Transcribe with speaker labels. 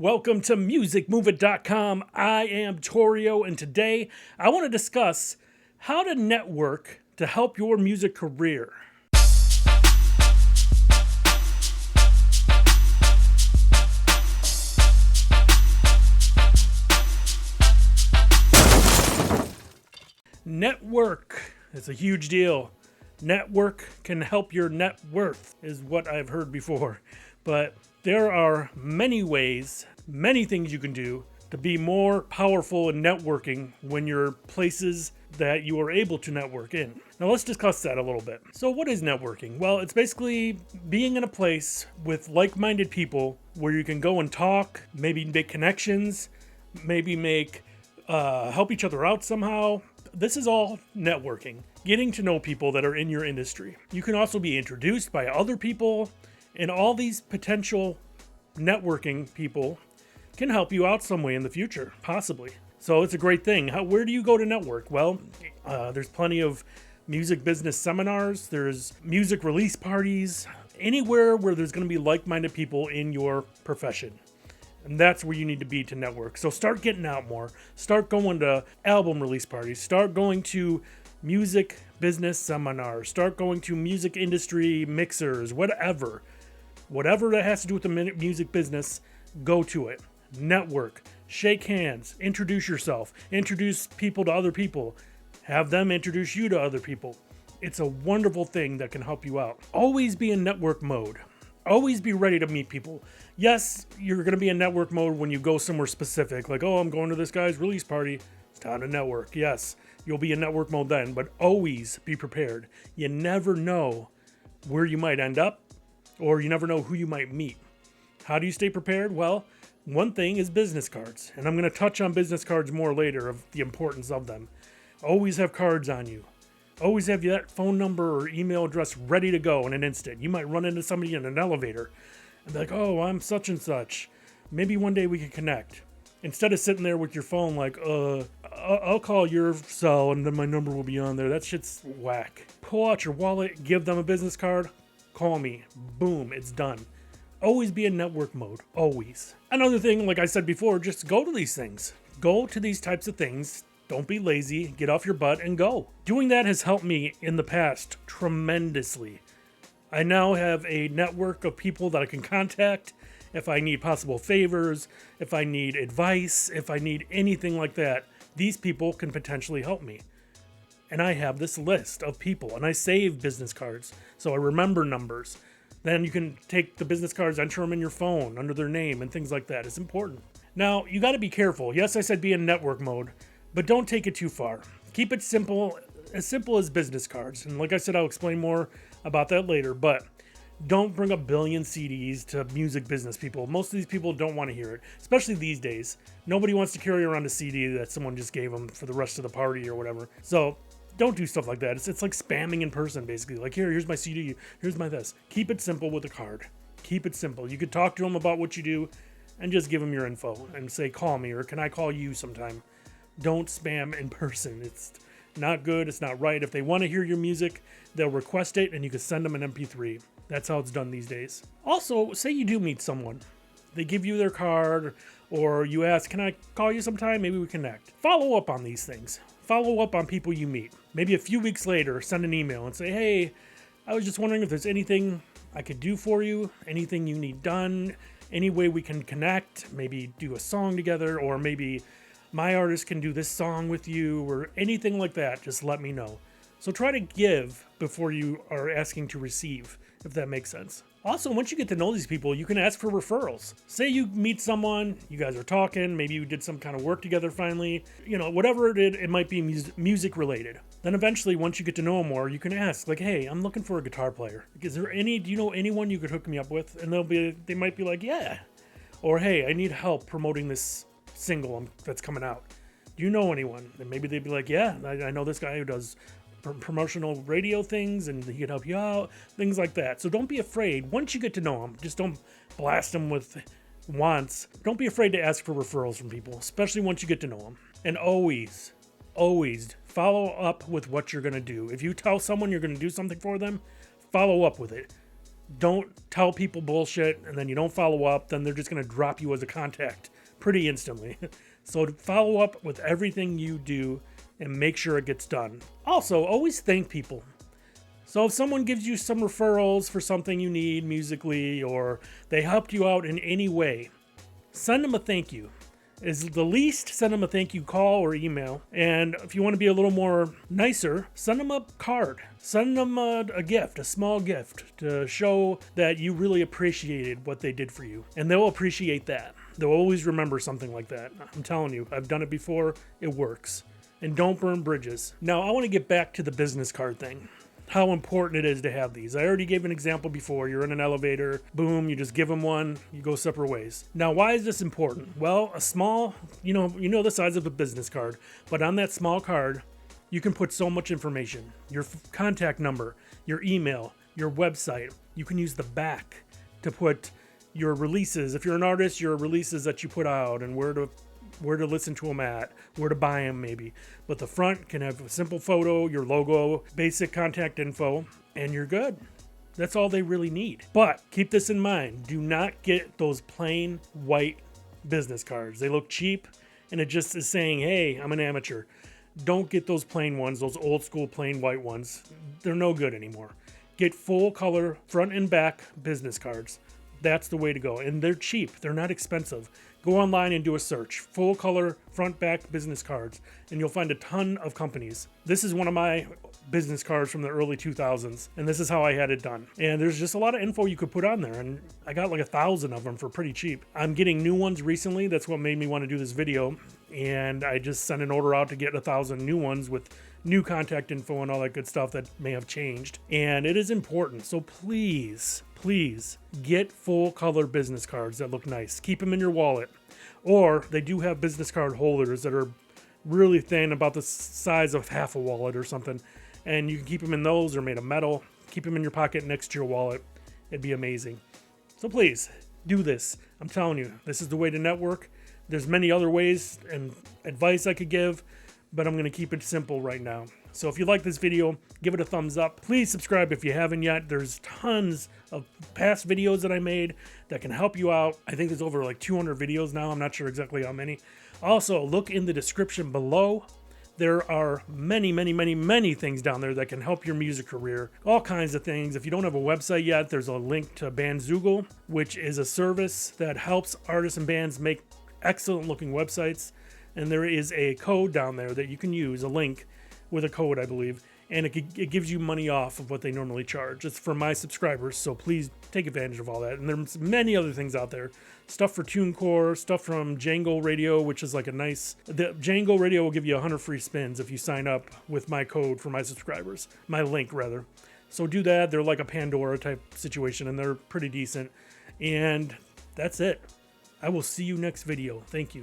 Speaker 1: Welcome to musicmoveit.com. I am Torio, and today I want to discuss how to network to help your music career. Network is a huge deal. Network can help your net worth, is what I've heard before. But there are many ways, many things you can do to be more powerful in networking when you're places that you are able to network in. Now let's discuss that a little bit. So what is networking? Well, it's basically being in a place with like-minded people where you can go and talk, maybe make connections, maybe help each other out somehow. This is all networking, getting to know people that are in your industry. You can also be introduced by other people, and all these potential networking people can help you out some way in the future, possibly. So it's a great thing. Where do you go to network? Well, there's plenty of music business seminars. There's music release parties. Anywhere where there's going to be like-minded people in your profession. And that's where you need to be to network. So start getting out more. Start going to album release parties. Start going to music business seminars. Start going to music industry mixers, whatever. Whatever that has to do with the music business, go to it. Network. Shake hands. Introduce yourself. Introduce people to other people. Have them introduce you to other people. It's a wonderful thing that can help you out. Always be in network mode. Always be ready to meet people. Yes, you're going to be in network mode when you go somewhere specific. Like, oh, I'm going to this guy's release party. It's time to network. Yes, you'll be in network mode then. But always be prepared. You never know where you might end up. Or you never know who you might meet. How do you stay prepared? Well, one thing is business cards. And I'm going to touch on business cards more later of the importance of them. Always have cards on you. Always have that phone number or email address ready to go in an instant. You might run into somebody in an elevator and be like, oh, I'm such and such. Maybe one day we can connect. Instead of sitting there with your phone like, I'll call your cell and then my number will be on there. That shit's whack. Pull out your wallet, give them a business card. Call me. Boom, it's done. Always be in network mode. Always. Another thing, like I said before, just go to these things. Go to these types of things. Don't be lazy. Get off your butt and go. Doing that has helped me in the past tremendously. I now have a network of people that I can contact if I need possible favors, if I need advice, if I need anything like that. These people can potentially help me. And I have this list of people, and I save business cards, so I remember numbers. Then you can take the business cards, enter them in your phone under their name and things like that. It's important. Now, you got to be careful. Yes, I said be in network mode, but don't take it too far. Keep it simple as business cards. And like I said, I'll explain more about that later, but don't bring a billion CDs to music business people. Most of these people don't want to hear it, especially these days. Nobody wants to carry around a CD that someone just gave them for the rest of the party or whatever. So don't do stuff like that. It's like spamming in person, basically. Like, here's my CD, here's my this. Keep it simple with a card. Keep it simple. You could talk to them about what you do and just give them your info and say, call me, or can I call you sometime? Don't spam in person. It's not good. It's not right. If they want to hear your music, they'll request it and you can send them an MP3. That's how it's done these days. Also, say you do meet someone. They give you their card, or you ask, can I call you sometime? Maybe we connect. Follow up on these things. Follow up on people you meet. Maybe a few weeks later, send an email and say, hey, I was just wondering if there's anything I could do for you, anything you need done, any way we can connect, maybe do a song together, or maybe my artist can do this song with you, or anything like that. Just let me know. So try to give before you are asking to receive, if that makes sense. Also, once you get to know these people, you can ask for referrals. Say you meet someone, you guys are talking, maybe you did some kind of work together finally, whatever it is, it might be music related. Then eventually, once you get to know them more, you can ask, like, hey, I'm looking for a guitar player. Do you know anyone you could hook me up with? And they might be like, yeah. Or, hey, I need help promoting this single that's coming out. Do you know anyone? And maybe they'd be like, yeah, I know this guy who does promotional radio things and he can help you out, things like that. So don't be afraid. Once you get to know them, just don't blast them with wants. Don't be afraid to ask for referrals from people, especially once you get to know them. And always follow up with what you're going to do. If you tell someone you're going to do something for them, follow up with it. Don't tell people bullshit and then you don't follow up, then they're just going to drop you as a contact pretty instantly. So follow up with everything you do and make sure it gets done. Also, always thank people. So if someone gives you some referrals for something you need musically, or they helped you out in any way, send them a thank you. Is the least, send them a thank you call or email. And if you want to be a little more nicer, send them a card. Send them a gift, a small gift, to show that you really appreciated what they did for you. And they'll appreciate that. They'll always remember something like that. I'm telling you, I've done it before. It works. And don't burn bridges. Now, I want to get back to the business card thing. How important it is to have these. I already gave an example before. You're in an elevator, boom, you just give them one, you go separate ways. Now, why is this important? Well, a small, you know the size of a business card, but on that small card, you can put so much information. Your contact number, your email, your website. You can use the back to put your releases. If you're an artist, your releases that you put out and where to listen to them at, where to buy them maybe. But the front can have a simple photo, your logo, basic contact info, and you're good. That's all they really need. But keep this in mind. Do not get those plain white business cards. They look cheap, and it just is saying, hey, I'm an amateur. Don't get those plain ones, those old school plain white ones. They're no good anymore. Get full color front and back business cards. That's the way to go. And they're cheap. They're not expensive. Go online and do a search. Full color front back business cards. And you'll find a ton of companies. This is one of my business cards from the early 2000s. And this is how I had it done. And there's just a lot of info you could put on there. And I got like 1,000 of them for pretty cheap. I'm getting new ones recently. That's what made me want to do this video. And I just sent an order out to get 1,000 new ones with new contact info and all that good stuff that may have changed. And it is important. So please get full color business cards that look nice. Keep them in your wallet. Or they do have business card holders that are really thin, about the size of half a wallet or something. And you can keep them in those. They're made of metal. Keep them in your pocket next to your wallet. It'd be amazing. So please do this. I'm telling you, this is the way to network. There's many other ways and advice I could give, but I'm going to keep it simple right now. So if you like this video, give it a thumbs up. Please subscribe if you haven't yet. There's tons of past videos that I made that can help you out. I think there's over like 200 videos now. I'm not sure exactly how many. Also, look in the description below. There are many things down there that can help your music career. All kinds of things. If you don't have a website yet, there's a link to Bandzoogle, which is a service that helps artists and bands make excellent looking websites. And there is a code down there that you can use, a link with a code, I believe, and it gives you money off of what they normally charge. It's for my subscribers, so please take advantage of all that. And there's many other things out there. Stuff for TuneCore, stuff from Jango Radio, which is like the Jango Radio will give you 100 free spins if you sign up with my code for my subscribers, my link rather. So do that. They're like a Pandora type situation, and they're pretty decent. And that's it. I will see you next video. Thank you.